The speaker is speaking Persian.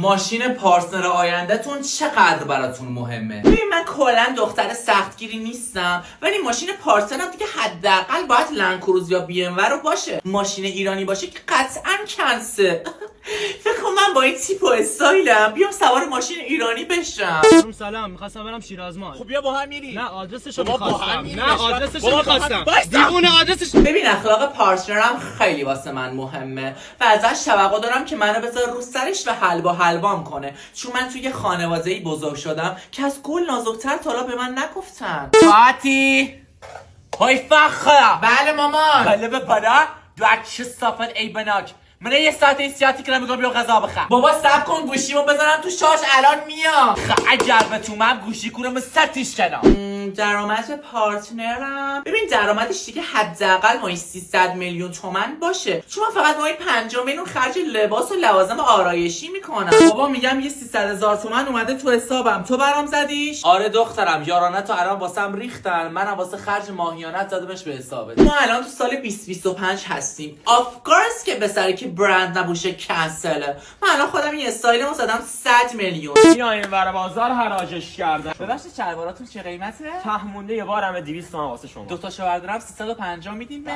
ماشین پارتنر آیندهتون چقدر براتون مهمه؟ ببین من کلا دختر سختگیری نیستم، ولی ماشین پارتنرم دیگه حداقل باید لندکروز یا بی ام رو باشه. ماشین ایرانی باشه که قطعا کنسه. فکر کنم من با این تیپ و استایلم بیام سوار ماشین ایرانی بشم. سلام، می‌خواستم برم شیرازمان. خب بیا با هم میری. نه آدرسشو می‌خواستم. می‌خواستم. دیوونه آدرسش. ببین اخلاق پارتنرم خیلی واسه من مهمه و ازش توقع دارم که منو بذاره رو سرش و حلبام کنه، چون من توی خانواده‌ای بزرگ شدم که از گل نازک‌تر تا حالا به من نگفتن. فاتی های فخر. بله مامان. بله به بالا دوکش صافت ای بناک. من یه ساعت این سیاتی که میگم بیا غذا بخور. بابا صبر کن گوشیمو بزنم تو شاش الان میام. اگر به تو من گوشی کنم ستیش کنم. درآمد پارتنرم ببین درآمدش دیگه حداقل ماهی 300 میلیون تومن باشه، چون من فقط ماهی 50 میلیون خرج لباس و لوازم آرایشی میکنم. بابا میگم یه 300,000 تومن اومده تو حسابم، تو برام زدیش؟ آره دخترم، یارانه تو الان واسم ریختن، منم واسه خرج ماهیانت زدمش به حسابت. ما الان تو سال 2025 هستیم. آف کورس که به سری که برند نباشه کنسله. من الان خودم این استایلمو زدم 100 میلیون. میایم ور بازار حراجش کردن. ببخشید شلواراتون چه قیمته؟ ته مونده یه بارم 200 تومن واسه شما. دو تا شو بردارم 350 میدیم به